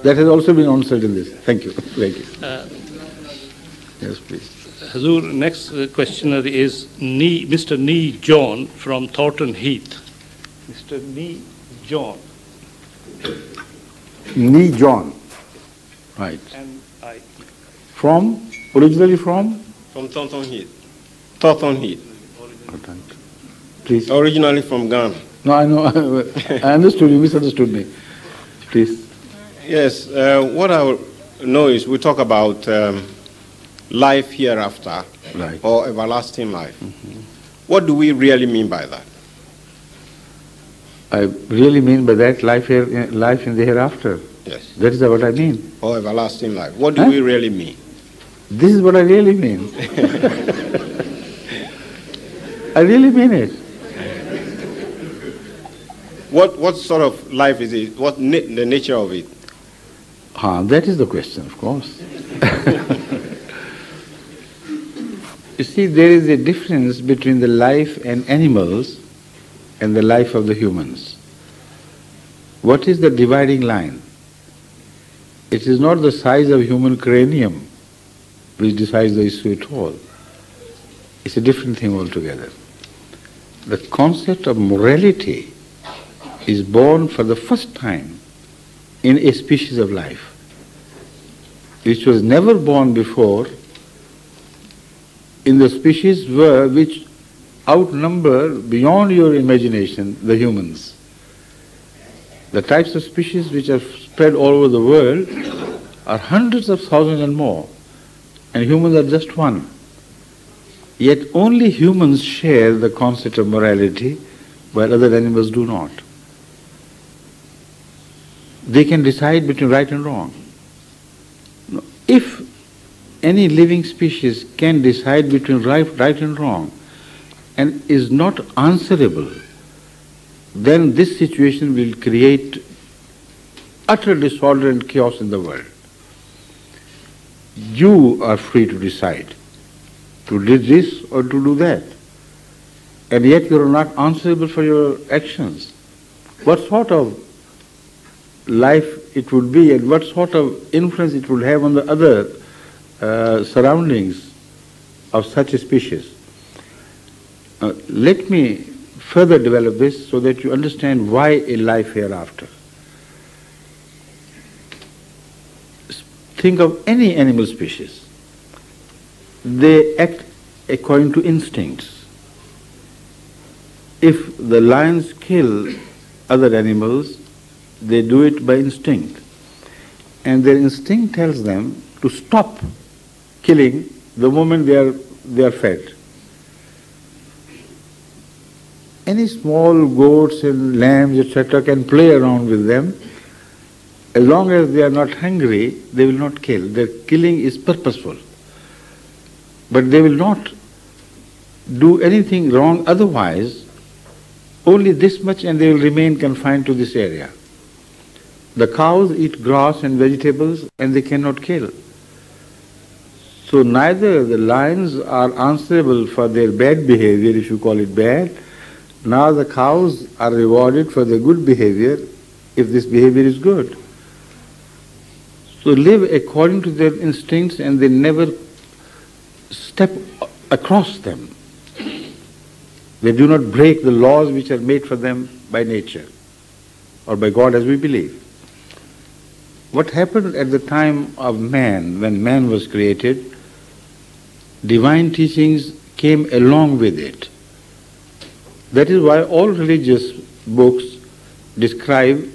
That has also been answered in this. Thank you. Thank you. Yes, please. Hazur, next questioner is Mr. Nee John from Thornton Heath. Mr. Nee John. Nee John. Right. N-I-E. From? Originally from? From Thornton Heath. Thornton Heath. Please. Originally from Ghana. No, I know. I understood. You misunderstood me. Please. Yes. What I know is we talk about life hereafter, Right. or everlasting life. Mm-hmm. What do we really mean by that? I really mean by that life in the hereafter. Yes. That is what I mean. Or everlasting life. What do we really mean? This is what I really mean. I really mean it. What sort of life is it? What the nature of it? That is the question, of course. You see, there is a difference between the life and animals and the life of the humans. What is the dividing line? It is not the size of human cranium which decides the issue at all. It's a different thing altogether. The concept of morality is born for the first time in a species of life, which was never born before in the species which outnumber beyond your imagination the humans. The types of species which are spread all over the world are hundreds of thousands and more, and humans are just one. Yet only humans share the concept of morality, while other animals do not. They can decide between right and wrong. If any living species can decide between right and wrong and is not answerable, then this situation will create utter disorder and chaos in the world. You are free to decide to do this or to do that, and yet you are not answerable for your actions. What sort of life it would be and what sort of influence it will have on the other surroundings of such a species. Let me further develop this so that you understand why a life hereafter. Think of any animal species. They act according to instincts. If the lions kill other animals, they do it by instinct. And their instinct tells them to stop killing the moment they are fed. Any small goats and lambs, etc., can play around with them. As long as they are not hungry, they will not kill. Their killing is purposeful. But they will not do anything wrong otherwise, only this much, and they will remain confined to this area. The cows eat grass and vegetables and they cannot kill. So neither the lions are answerable for their bad behavior, if you call it bad, nor the cows are rewarded for their good behavior, if this behavior is good. So live according to their instincts and they never step across them. They do not break the laws which are made for them by nature or by God as we believe. What happened at the time of man, when man was created, divine teachings came along with it. That is why all religious books describe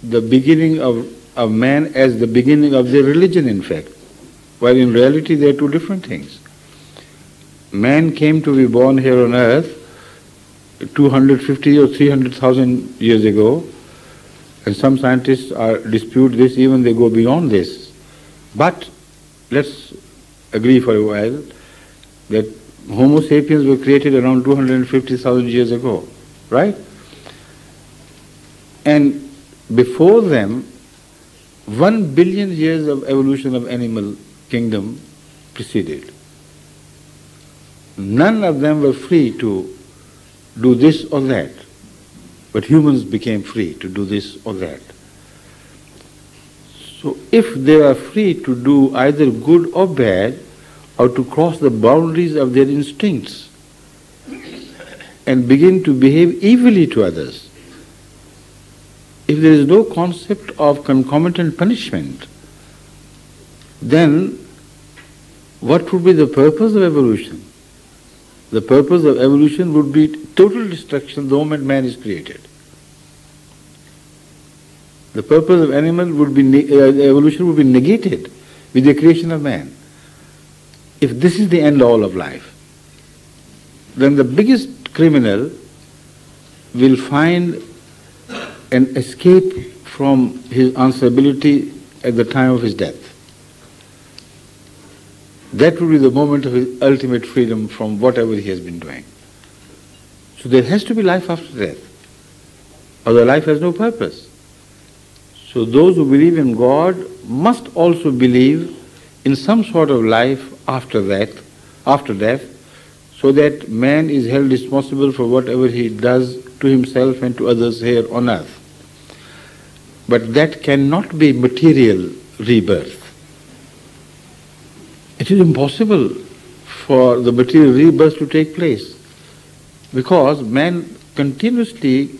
the beginning of man as the beginning of their religion, in fact, while in reality they are two different things. Man came to be born here on earth 250 or 300,000 years ago, and some scientists dispute this, even they go beyond this. But let's agree for a while that Homo sapiens were created around 250,000 years ago, right? And before them, 1 billion years of evolution of animal kingdom preceded. None of them were free to do this or that, but humans became free to do this or that. So if they are free to do either good or bad, or to cross the boundaries of their instincts and begin to behave evilly to others, if there is no concept of concomitant punishment, then what would be the purpose of evolution? The purpose of evolution would be total destruction the moment man is created. The purpose of evolution would be negated with the creation of man. If this is the end all of life, then the biggest criminal will find an escape from his answerability at the time of his death. That will be the moment of his ultimate freedom from whatever he has been doing. So there has to be life after death, other life has no purpose. So those who believe in God must also believe in some sort of life after death, so that man is held responsible for whatever he does to himself and to others here on earth. But that cannot be material rebirth. It is impossible for the material rebirth to take place, because man continuously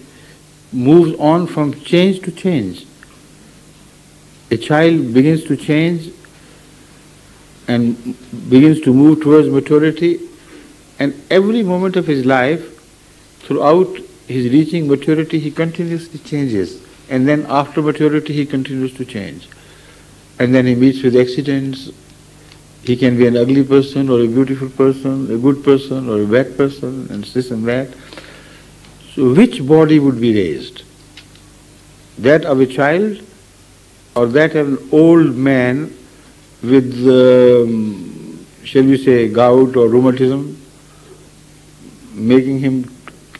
moves on from change to change. A child begins to change and begins to move towards maturity, and every moment of his life, throughout his reaching maturity, he continuously changes, and then after maturity he continues to change. And then he meets with accidents. He can be an ugly person or a beautiful person, a good person or a bad person, and this and that. So which body would be raised? That of a child, or that of an old man with, shall we say, gout or rheumatism, making him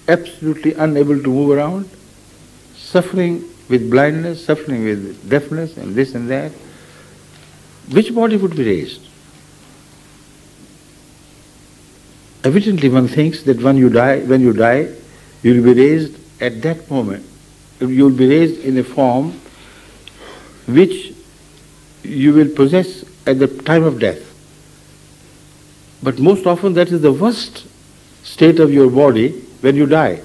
absolutely unable to move around, suffering with blindness, suffering with deafness and this and that? Which body would be raised? Evidently one thinks that when you die, you will be raised at that moment. You will be raised in a form which you will possess at the time of death. But most often that is the worst state of your body when you die.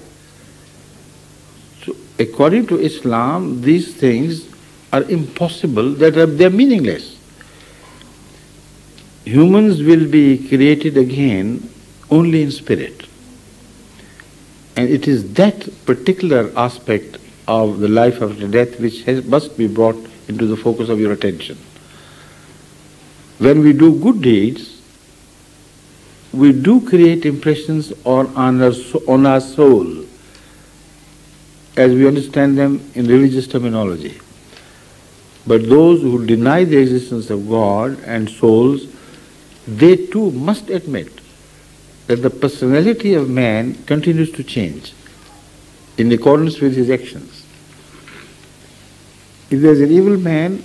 So according to Islam, these things are impossible, they are meaningless. Humans will be created again only in spirit. And it is that particular aspect of the life after death which must be brought into the focus of your attention. When we do good deeds, we do create impressions on our soul, as we understand them in religious terminology. But those who deny the existence of God and souls, they too must admit that the personality of man continues to change in accordance with his actions. If there is an evil man,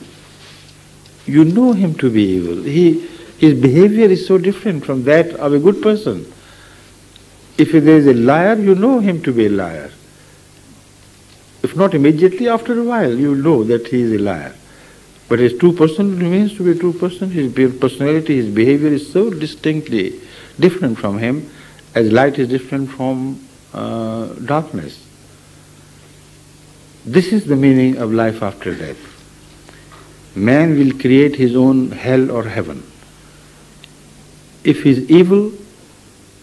you know him to be evil. His behavior is so different from that of a good person. If there is a liar, you know him to be a liar. If not immediately, after a while, you know that he is a liar. But his true person remains to be a true person. His personality, his behavior is so distinctly different from him, as light is different from darkness. This is the meaning of life after death. Man will create his own hell or heaven. If he is evil,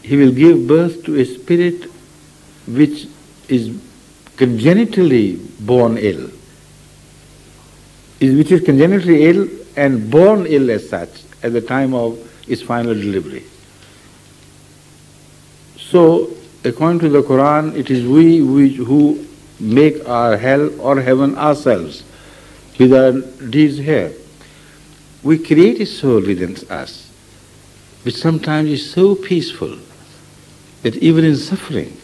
he will give birth to a spirit which is congenitally born ill, which is congenitally ill and born ill as such at the time of its final delivery. So, according to the Quran, it is we who make our hell or heaven ourselves with our deeds here. We create a soul within us. which sometimes is so peaceful that even in suffering,